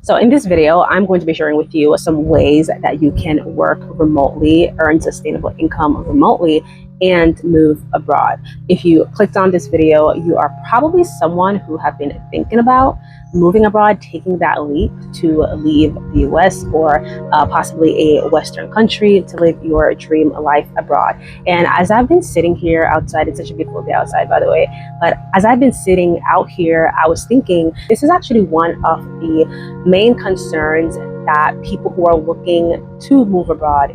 So in this video, I'm going to be sharing with you some ways that you can work remotely, earn sustainable income remotely, and move abroad. If you clicked on this video, you are probably someone who have been thinking about moving abroad, taking that leap to leave the US or possibly a Western country to live your dream life abroad. And as I've been sitting here outside, it's such a beautiful day outside, by the way, but as I've been sitting out here, I was thinking this is actually one of the main concerns that people who are looking to move abroad,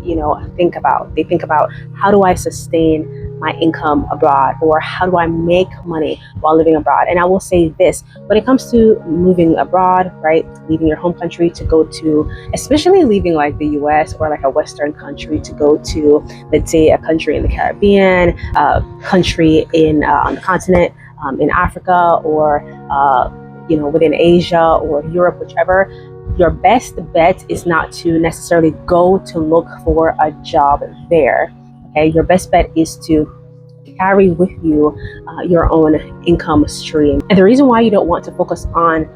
think about. They think about, how do I sustain my income abroad, or how do I make money while living abroad? And I will say this, when it comes to moving abroad, right, leaving your home country to go to, especially leaving like the US or like a Western country to go to, let's say, a country in the Caribbean, a country in on the continent, in Africa, or within Asia or Europe, whichever, your best bet is not to necessarily go to look for a job there. Okay, your best bet is to carry with you your own income stream. And the reason why you don't want to focus on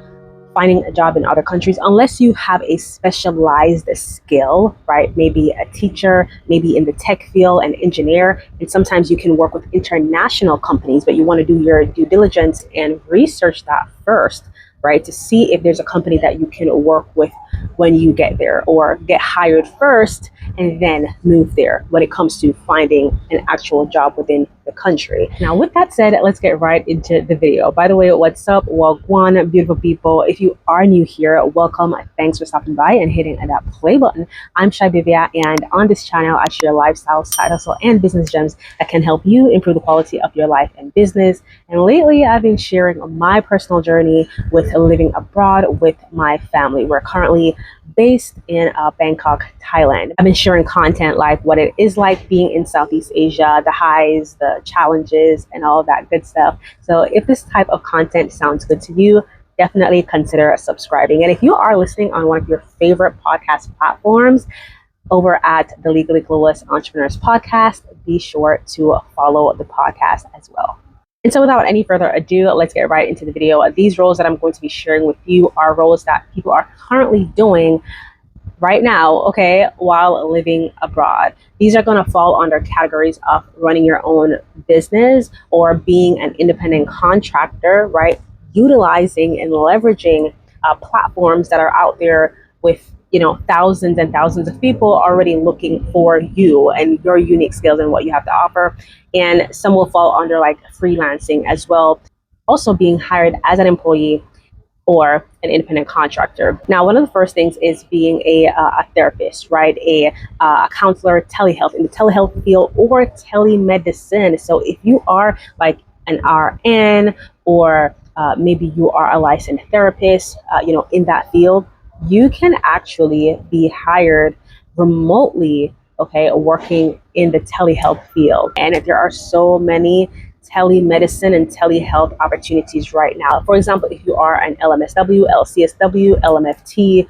finding a job in other countries, unless you have a specialized skill, right? Maybe a teacher, maybe in the tech field, an engineer, and sometimes you can work with international companies, but you want to do your due diligence and research that first, right? To see if there's a company that you can work with when you get there, or get hired first and then move there when it comes to finding an actual job within the country. Now, with that said, let's get right into the video. By the way, what's up? Wagwan, beautiful people. If you are new here, welcome. Thanks for stopping by and hitting that play button. I'm Shibivia, and on this channel, I share lifestyle, side hustle, and business gems that can help you improve the quality of your life and business. And lately, I've been sharing my personal journey with living abroad with my family. We're currently based in Bangkok, Thailand. I've been sharing content like what it is like being in Southeast Asia, the highs, the challenges, and all of that good stuff. So if this type of content sounds good to you, definitely consider subscribing. And if you are listening on one of your favorite podcast platforms over at the Legally Clueless Entrepreneurs Podcast, be sure to follow the podcast as well. And so without any further ado, let's get right into the video. These roles that I'm going to be sharing with you are roles that people are currently doing right now, okay, while living abroad. These are going to fall under categories of running your own business or being an independent contractor, right? Utilizing and leveraging platforms that are out there with thousands and thousands of people already looking for you and your unique skills and what you have to offer. And some will fall under like freelancing as well. Also being hired as an employee or an independent contractor. Now, one of the first things is being a therapist, right? A counselor, telehealth, in the telehealth field, or telemedicine. So if you are like an RN, or maybe you are a licensed therapist, in that field, you can actually be hired remotely, okay, working in the telehealth field. And there are so many telemedicine and telehealth opportunities right now. For example, if you are an LMSW, LCSW, LMFT,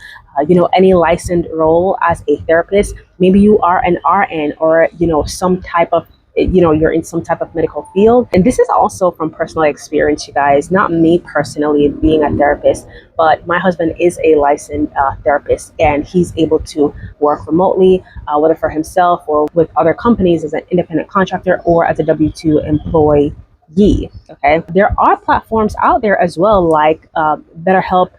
any licensed role as a therapist, maybe you are an RN, or, some type of you're in some type of medical field. And this is also from personal experience, you guys, not me personally being a therapist, but my husband is a licensed therapist, and he's able to work remotely, whether for himself or with other companies as an independent contractor or as a W-2 employee. Okay, there are platforms out there as well, like BetterHelp.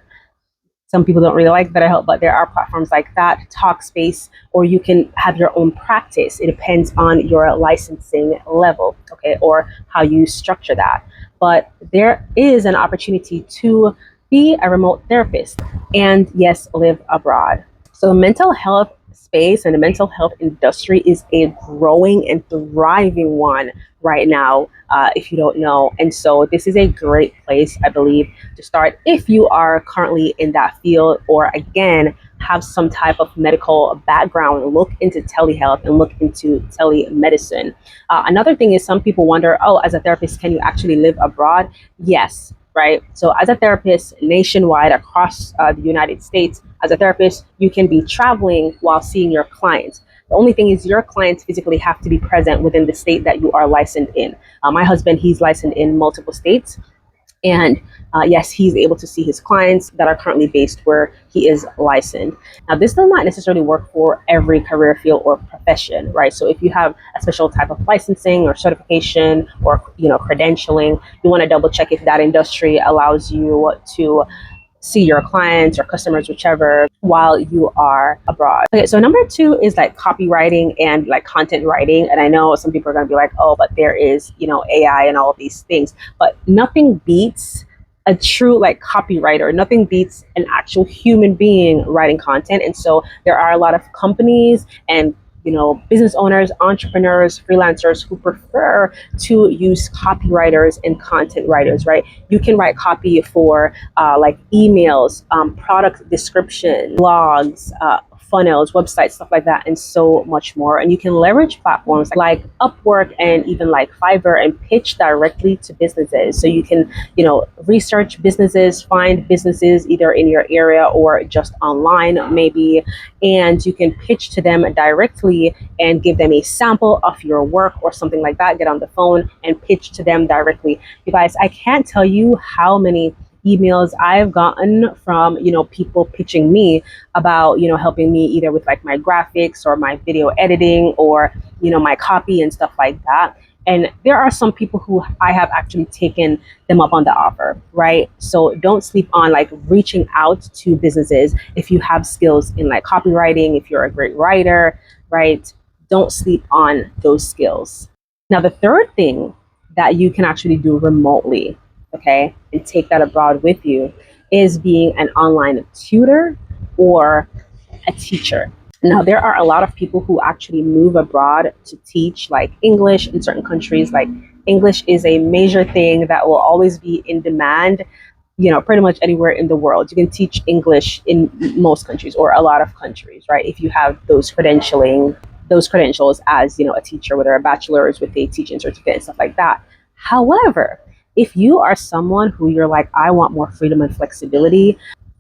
Some people don't really like BetterHelp, but there are platforms like that, Talkspace, or you can have your own practice. It depends on your licensing level, okay, or how you structure that. But there is an opportunity to be a remote therapist and, yes, live abroad. So the mental health space and the mental health industry is a growing and thriving one right now, if you don't know. And so this is a great place, I believe, to start if you are currently in that field, or again, have some type of medical background. Look into telehealth and look into telemedicine. Another thing is, some people wonder, oh, as a therapist, can you actually live abroad? Yes, right? So as a therapist nationwide across the United States, as a therapist, you can be traveling while seeing your clients. The only thing is, your clients physically have to be present within the state that you are licensed in. My husband, he's licensed in multiple states. And yes, he's able to see his clients that are currently based where he is licensed. Now, this does not necessarily work for every career field or profession, right? So if you have a special type of licensing or certification or, credentialing, you want to double check if that industry allows you to see your clients or customers, whichever, while you are abroad. Okay, so number 2 is like copywriting and like content writing. And I know some people are going to be like, oh, but there is, AI and all of these things, but nothing beats a true like copywriter. Nothing beats an actual human being writing content. And so there are a lot of companies and business owners, entrepreneurs, freelancers who prefer to use copywriters and content writers, right? You can write copy for like emails, product description, blogs, funnels, websites, stuff like that, and so much more. And you can leverage platforms like Upwork and even like Fiverr and pitch directly to businesses. So you can, research businesses, find businesses either in your area or just online maybe, and you can pitch to them directly and give them a sample of your work or something like that. Get on the phone and pitch to them directly. You guys, I can't tell you how many emails I've gotten from, people pitching me about, helping me either with like my graphics or my video editing or, my copy and stuff like that. And there are some people who I have actually taken them up on the offer, right? So don't sleep on like reaching out to businesses if you have skills in like copywriting, if you're a great writer, right? Don't sleep on those skills. Now, the third thing that you can actually do remotely, okay, and take that abroad with you is being an online tutor or a teacher. Now, there are a lot of people who actually move abroad to teach like English in certain countries. Like English is a major thing that will always be in demand, pretty much anywhere in the world. You can teach English in most countries or a lot of countries, right? If you have those credentials as, a teacher, whether a bachelor's with a teaching certificate and stuff like that. However, if you are someone who you're like, I want more freedom and flexibility,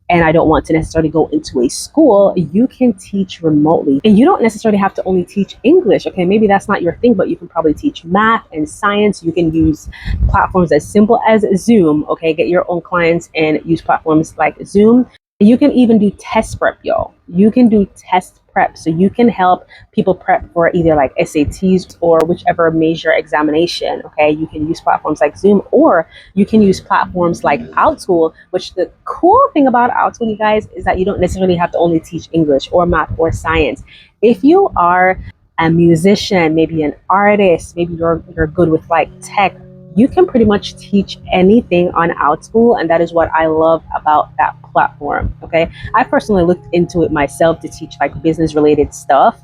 and I don't want to necessarily go into a school, you can teach remotely. And you don't necessarily have to only teach English, okay? Maybe that's not your thing, but you can probably teach math and science. You can use platforms as simple as Zoom, okay? Get your own clients and use platforms like Zoom. You can even do test prep, y'all. You can do test prep. So you can help people prep for either like SATs or whichever major examination, okay? You can use platforms like Zoom, or you can use platforms like OutSchool, which the cool thing about OutSchool, you guys, is that you don't necessarily have to only teach English or math or science. If you are a musician, maybe an artist, maybe you're good with like tech, you can pretty much teach anything on OutSchool, and that is what I love about that platform, okay? I personally looked into it myself to teach like business-related stuff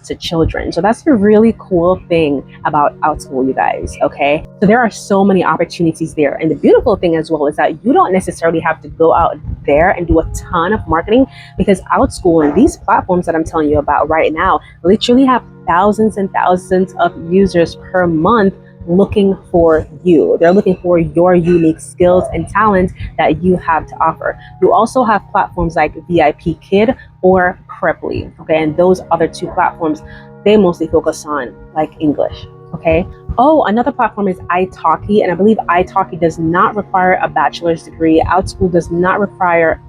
to children. So that's a really cool thing about OutSchool, you guys, okay? So there are so many opportunities there. And the beautiful thing as well is that you don't necessarily have to go out there and do a ton of marketing, because OutSchool and these platforms that I'm telling you about right now literally have thousands and thousands of users per month looking for you. They're looking for your unique skills and talents that you have to offer. You also have platforms like VIP Kid or Preply, okay? And those other two platforms, they mostly focus on like English, okay? Oh, another platform is 𝗖𝗿𝗄𝐒, and I believe 𝗖𝗿𝗄𝐒 does not require a bachelor's degree. OutSchool does not require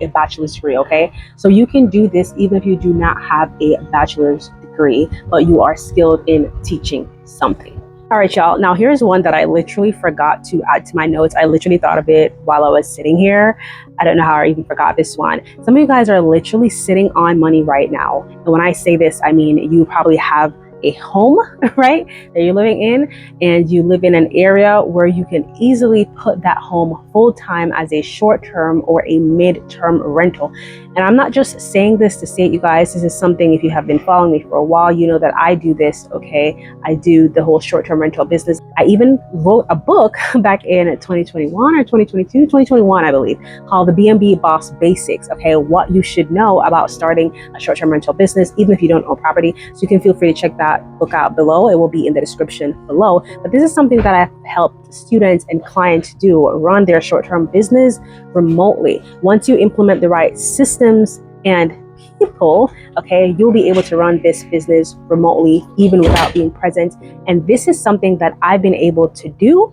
a bachelor's degree, okay? So you can do this even if you do not have a bachelor's degree, but you are skilled in teaching something. All right, y'all. Now here's one that I literally forgot to add to my notes. I literally thought of it while I was sitting here. I don't know how I even forgot this one. Some of you guys are literally sitting on money right now. And when I say this, I mean, you probably have a home, right, that you're living in, and you live in an area where you can easily put that home full-time as a short-term or a mid-term rental. And I'm not just saying this to say it, you guys. This is something, if you have been following me for a while, you know that I do this, okay? I do the whole short-term rental business. I even wrote a book back in 2021 or 2022, 2021, I believe, called the B&B Boss Basics, okay? What you should know about starting a short-term rental business, even if you don't own property. So you can feel free to check that book out below. It will be in the description below. But this is something that I've helped students and clients do, run their short-term business remotely. Once you implement the right systems and people, okay, you'll be able to run this business remotely even without being present. And this is something that I've been able to do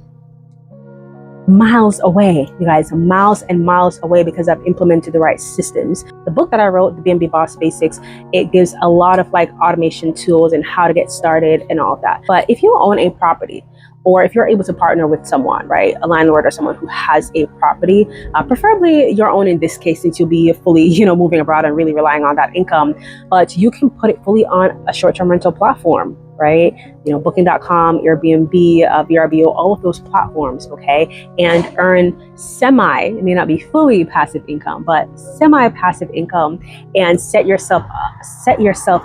miles away, you guys, miles and miles away, because I've implemented the right systems. The book that I wrote, the B&B Boss Basics, it gives a lot of like automation tools and how to get started and all of that. But if you own a property, or if you're able to partner with someone, right, a landlord or someone who has a property, preferably your own in this case, since you'll be fully, moving abroad and really relying on that income, but you can put it fully on a short-term rental platform, right? Booking.com, Airbnb, VRBO, all of those platforms, okay? And earn it may not be fully passive income, but semi-passive income, and set yourself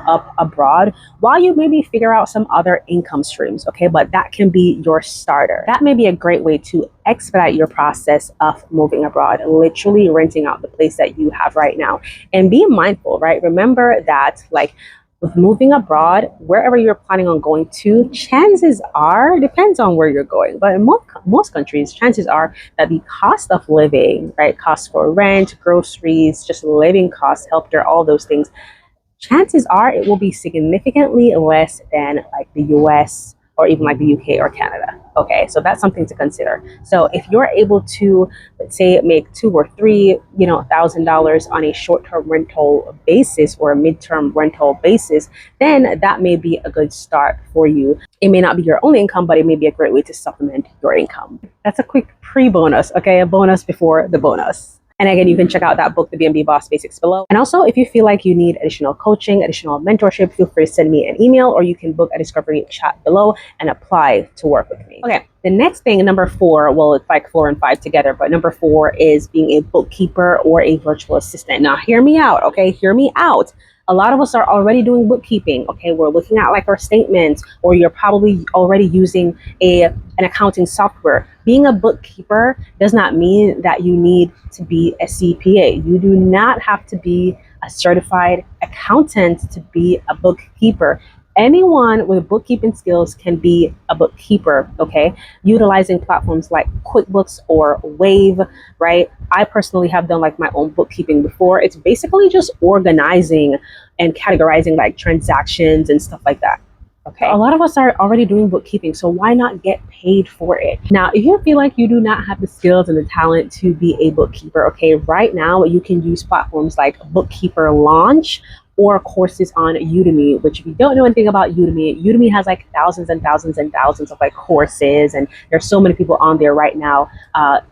up abroad while you maybe figure out some other income streams, okay? But that can be your starter. That may be a great way to expedite your process of moving abroad, literally renting out the place that you have right now. And be mindful, right? Remember that, like, with moving abroad, wherever you're planning on going to, chances are, depends on where you're going, but in most countries, chances are that the cost of living, right, costs for rent, groceries, just living costs, healthcare, all those things, chances are it will be significantly less than like the US or even like the UK or Canada. Okay, so that's something to consider. So if you're able to, let's say, make $2,000 or $3,000 on a short-term rental basis or a mid-term rental basis, then that may be a good start for you. It may not be your only income, but it may be a great way to supplement your income. That's a quick pre-bonus, okay? A bonus before the bonus. And again, you can check out that book, The B&B Boss Basics, below. And also, if you feel like you need additional coaching, additional mentorship, feel free to send me an email, or you can book a discovery chat below and apply to work with me. Okay, the next thing, number 4, well, it's like 4 and 5 together, but number 4 is being a bookkeeper or a virtual assistant. Now, hear me out, okay? Hear me out. A lot of us are already doing bookkeeping, okay? We're looking at like our statements, or you're probably already using an accounting software. Being a bookkeeper does not mean that you need to be a CPA. You do not have to be a certified accountant to be a bookkeeper. Anyone with bookkeeping skills can be a bookkeeper, okay? Utilizing platforms like QuickBooks or Wave, right? I personally have done like my own bookkeeping before. It's basically just organizing and categorizing like transactions and stuff like that. Okay. A lot of us are already doing bookkeeping, so why not get paid for it? Now, if you feel like you do not have the skills and the talent to be a bookkeeper, okay, right now you can use platforms like Bookkeeper Launch or courses on Udemy, which if you don't know anything about Udemy, Udemy has like thousands and thousands and thousands of like courses, and there's so many people on there right now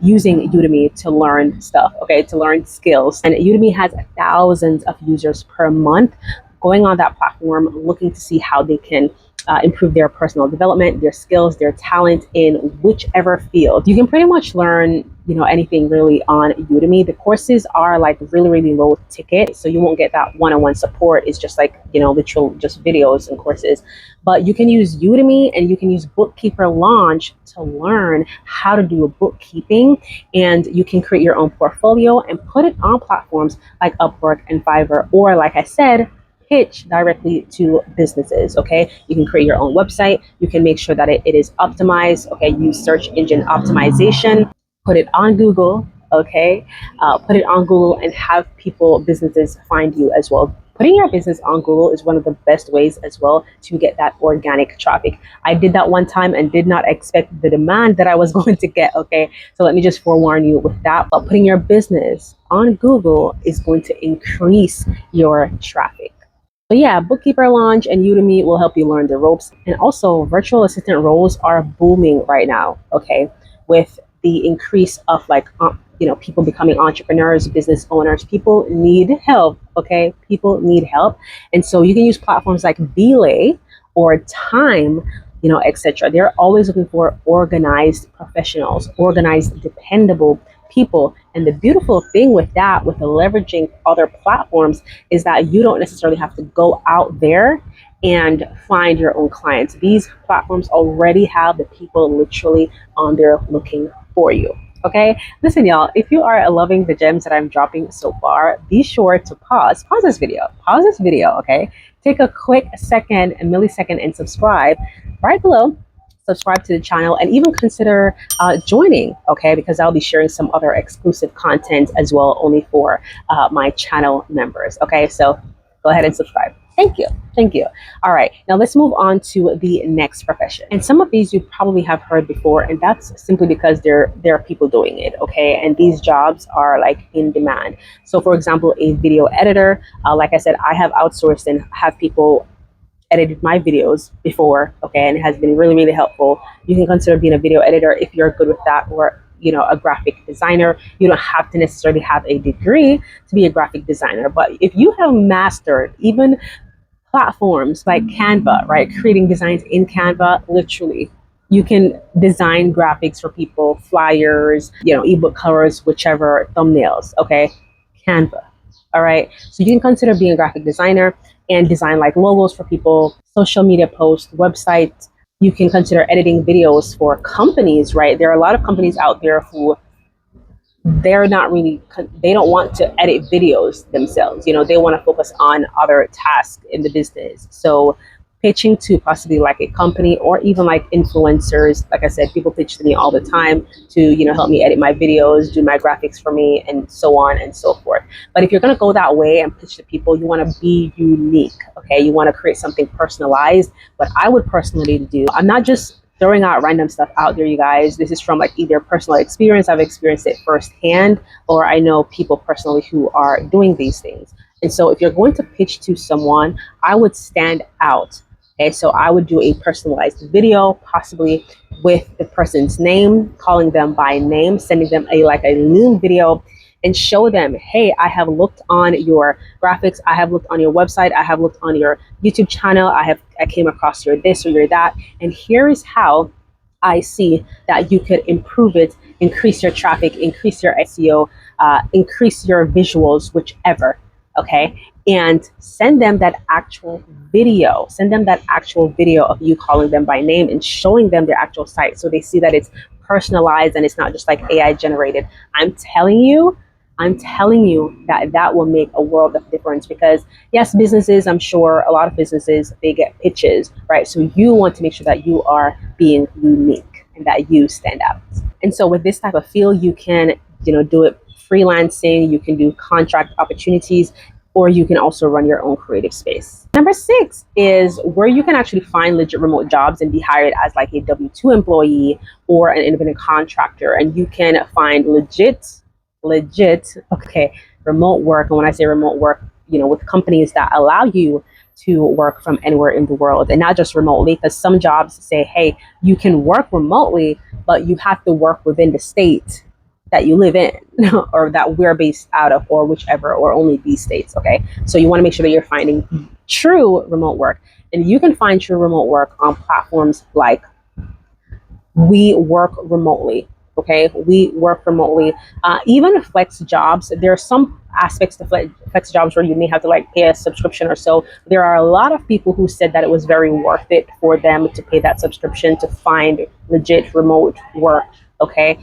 using Udemy to learn stuff, okay, to learn skills. And Udemy has thousands of users per month going on that platform, looking to see how they can improve their personal development, their skills, their talent in whichever field. You can pretty much learn, anything really on Udemy. The courses are like really, really low ticket, so you won't get that one-on-one support. It's just like, literal just videos and courses. But you can use Udemy and you can use Bookkeeper Launch to learn how to do bookkeeping, and you can create your own portfolio and put it on platforms like Upwork and Fiverr, or like I said, pitch directly to businesses, okay? You can create your own website. You can make sure that it is optimized, okay? Use search engine optimization, put it on Google, okay? Put it on Google and have businesses find you as well. Putting your business on Google is one of the best ways as well to get that organic traffic. I did that one time and did not expect the demand that I was going to get, okay? So let me just forewarn you with that. But putting your business on Google is going to increase your traffic. But yeah, Bookkeeper Launch and Udemy will help you learn the ropes. And also, virtual assistant roles are booming right now, okay? With the increase of like, people becoming entrepreneurs, business owners, people need help, okay? People need help. And so you can use platforms like Belay or Time, etc. They're always looking for organized professionals, organized, dependable people. And the beautiful thing with that, with the leveraging other platforms, is that you don't necessarily have to go out there and find your own clients. These platforms already have the people literally on there looking for you. Okay, listen, y'all, if you are loving the gems that I'm dropping so far, be sure to pause this video, okay? Take a quick millisecond, and subscribe right below. Subscribe to the channel, and even consider joining, okay? Because I'll be sharing some other exclusive content as well, only for my channel members, okay? So go ahead and subscribe. Thank you. Thank you. All right. Now let's move on to the next profession. And some of these you probably have heard before, and that's simply because there are people doing it. Okay. And these jobs are like in demand. So for example, a video editor, like I said, I have outsourced and have people edited my videos before. Okay. And it has been really, really helpful. You can consider being a video editor if you're good with that, or a graphic designer. You don't have to necessarily have a degree to be a graphic designer, but if you have mastered even platforms like Canva, right? Creating designs in Canva, literally. You can design graphics for people, flyers, ebook covers, whichever, thumbnails, okay? Canva, all right? So you can consider being a graphic designer and design like logos for people, social media posts, websites. You can consider editing videos for companies, right? There are a lot of companies out there who they don't want to edit videos themselves. They want to focus on other tasks in the business. So pitching to possibly like a company or even like influencers, like I said, people pitch to me all the time to, help me edit my videos, do my graphics for me, and so on and so forth. But if you're going to go that way and pitch to people, you want to be unique. Okay. You want to create something personalized. What I would personally do, I'm not just throwing out random stuff out there, you guys. This is from like either personal experience, I've experienced it firsthand, or I know people personally who are doing these things. And so if you're going to pitch to someone, I would stand out. Okay, so I would do a personalized video, possibly with the person's name, calling them by name, sending them a lean video, and show them, hey, I have looked on your graphics, I have looked on your website, I have looked on your YouTube channel, I came across your this or your that, and here is how I see that you could improve it, increase your traffic, increase your SEO, increase your visuals, whichever, okay? And send them that actual video. Send them that actual video of you calling them by name and showing them their actual site, so they see that it's personalized and it's not just like AI generated. I'm telling you that will make a world of difference, because yes, businesses, I'm sure a lot of businesses, they get pitches, right? So you want to make sure that you are being unique and that you stand out. And so with this type of field, you can, do it freelancing, you can do contract opportunities, or you can also run your own creative space. Number 6 is where you can actually find legit remote jobs and be hired as like a W-2 employee or an independent contractor. And you can find legit, okay, remote work. And when I say remote work, with companies that allow you to work from anywhere in the world, and not just remotely, because some jobs say, hey, you can work remotely, but you have to work within the state that you live in or that we're based out of, or whichever, or only these states. Okay, so you want to make sure that you're finding true remote work. And you can find true remote work on platforms like We Work Remotely. Okay, We Work Remotely. Even flex jobs, there are some aspects to flex jobs where you may have to like pay a subscription or so. There are a lot of people who said that it was very worth it for them to pay that subscription to find legit remote work. Okay,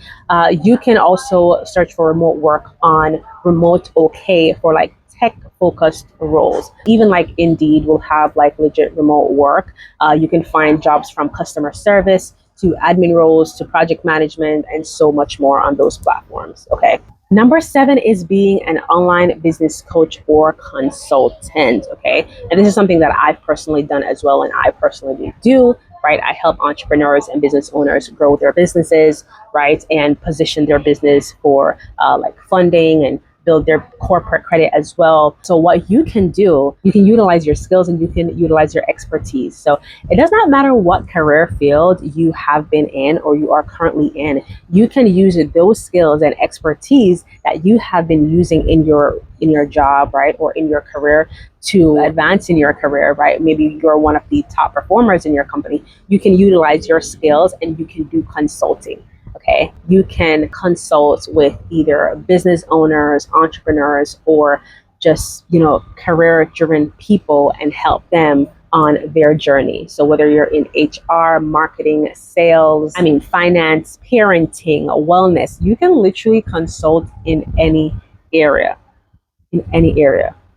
you can also search for remote work on Remote OK for like tech focused roles. Even like Indeed will have like legit remote work. You can find jobs from customer service to admin roles to project management and so much more on those platforms. Okay. Number 7 is being an online business coach or consultant. Okay. And this is something that I've personally done as well, and I personally do. Right, I help entrepreneurs and business owners grow their businesses, right, and position their business for like funding and build their corporate credit as well. So what you can do, you can utilize your skills and you can utilize your expertise. So it does not matter what career field you have been in or you are currently in. You can use those skills and expertise that you have been using in your job, right, or in your career to advance in your career, right? Maybe you're one of the top performers in your company. You can utilize your skills and you can do consulting. Okay, you can consult with either business owners, entrepreneurs, or just, career-driven people and help them on their journey. So whether you're in HR, marketing, sales, finance, parenting, wellness, you can literally consult in any area,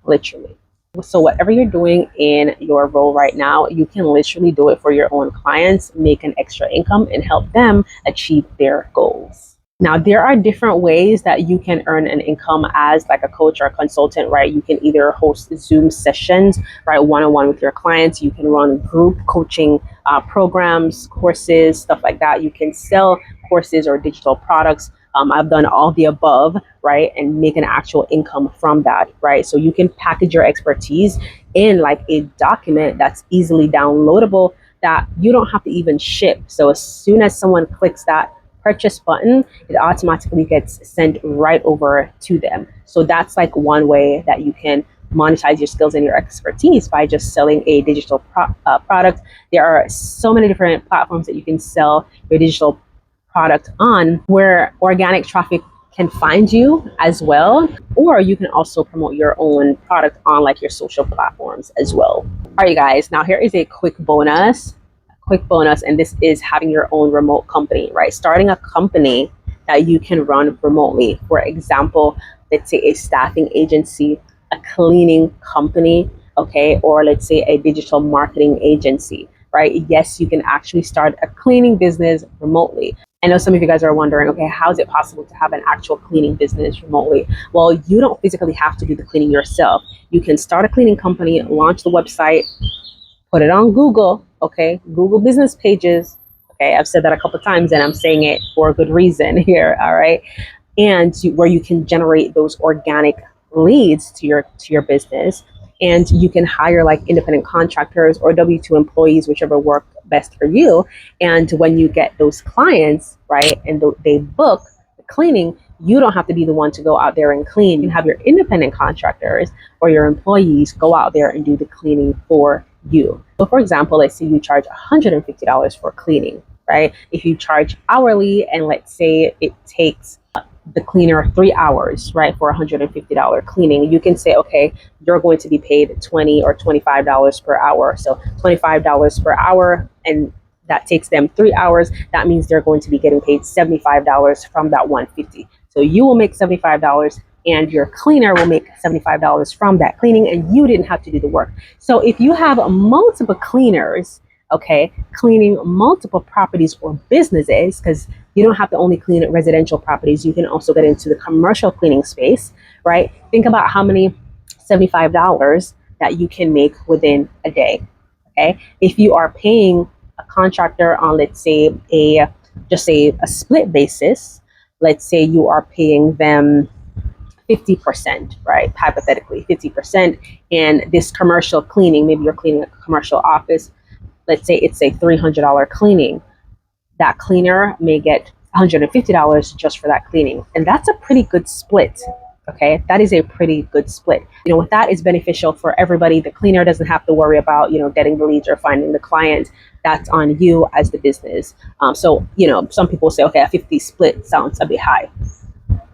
literally. So whatever you're doing in your role right now, you can literally do it for your own clients, make an extra income, and help them achieve their goals. Now, there are different ways that you can earn an income as like a coach or a consultant, right? You can either host Zoom sessions, right, one-on-one with your clients. You can run group coaching programs, courses, stuff like that. You can sell courses or digital products. I've done all the above, right, and make an actual income from that, right? So you can package your expertise in like a document that's easily downloadable that you don't have to even ship. So as soon as someone clicks that purchase button, it automatically gets sent right over to them. So that's like one way that you can monetize your skills and your expertise, by just selling a digital product. There are so many different platforms that you can sell your digital product on, where organic traffic can find you as well, or you can also promote your own product on like your social platforms as well. All right, you guys, now here is a quick bonus, and this is having your own remote company, right? Starting a company that you can run remotely. For example, let's say a staffing agency, a cleaning company, okay, or let's say a digital marketing agency, right? Yes, you can actually start a cleaning business remotely. I know some of you guys are wondering, okay, how is it possible to have an actual cleaning business remotely? Well, you don't physically have to do the cleaning yourself. You can start a cleaning company, launch the website, put it on Google, okay, Google business pages. Okay, I've said that a couple of times and I'm saying it for a good reason here, all right? And where you can generate those organic leads to your business, and you can hire like independent contractors or W-2 employees, whichever work best for you. And when you get those clients, right, and they book the cleaning, you don't have to be the one to go out there and clean. You have your independent contractors or your employees go out there and do the cleaning for you. So for example, let's say you charge $150 for cleaning, right? If you charge hourly, and let's say it takes the cleaner 3 hours, right, for $150 cleaning, you can say, okay, you're going to be paid $20 or $25 per hour. So $25 per hour, and that takes them 3 hours. That means they're going to be getting paid $75 from that $150. So you will make $75 and your cleaner will make $75 from that cleaning, and you didn't have to do the work. So if you have multiple cleaners, okay, cleaning multiple properties or businesses, because you don't have to only clean residential properties, you can also get into the commercial cleaning space, right? Think about how many $75 that you can make within a day, okay? If you are paying a contractor on, let's say, a split basis, let's say you are paying them 50%, right? Hypothetically, 50%. And this commercial cleaning, maybe you're cleaning a commercial office, let's say it's a $300 cleaning. That cleaner may get $150 just for that cleaning. And that's a pretty good split. Okay, that is a pretty good split. You know, with that, it's beneficial for everybody. The cleaner doesn't have to worry about, you know, getting the leads or finding the client. That's on you as the business. So, you know, some people say, okay, a 50 split sounds a bit high.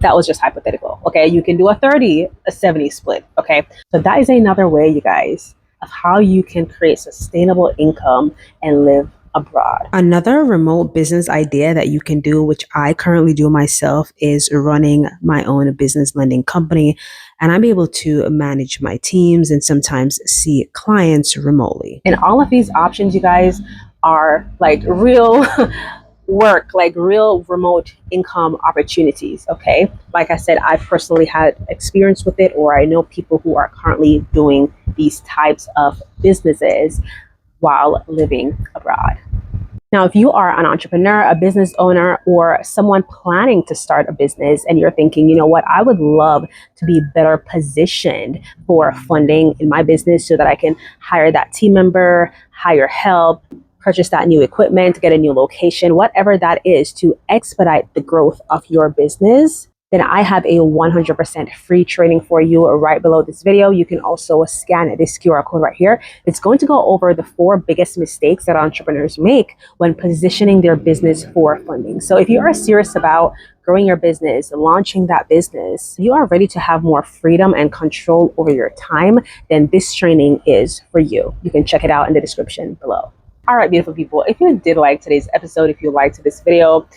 That was just hypothetical. Okay, you can do a 30, a 70 split. Okay, so that is another way, you guys, of how you can create sustainable income and live abroad. Another remote business idea that you can do, which I currently do myself, is running my own business lending company. And I'm able to manage my teams and sometimes see clients remotely. And all of these options, you guys, are like real work, like real remote income opportunities. Okay, like I said, I personally had experience with it, or I know people who are currently doing these types of businesses while living abroad. Now, if you are an entrepreneur, a business owner, or someone planning to start a business, and you're thinking, you know what, I would love to be better positioned for funding in my business so that I can hire that team member, hire help, purchase that new equipment, get a new location, whatever that is to expedite the growth of your business, then I have a 100% free training for you right below this video. You can also scan this QR code right here. It's going to go over the 4 biggest mistakes that entrepreneurs make when positioning their business for funding. So if you are serious about growing your business, launching that business, you are ready to have more freedom and control over your time, then this training is for you. You can check it out in the description below. All right, beautiful people, if you did like today's episode, if you liked this video,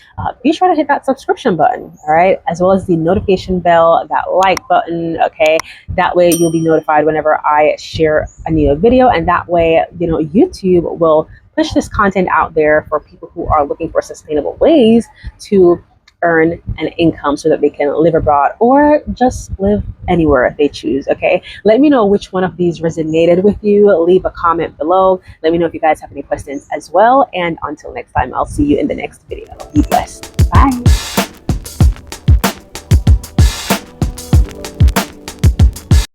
be sure to hit that subscription button, all right, as well as the notification bell, that like button, okay? That way you'll be notified whenever I share a new video, and that way, you know, YouTube will push this content out there for people who are looking for sustainable ways to earn an income so that they can live abroad or just live anywhere they choose. Okay, let me know which one of these resonated with you. Leave a comment below. Let me know if you guys have any questions as well, and until next time, I'll see you in the next video. Be blessed. Bye.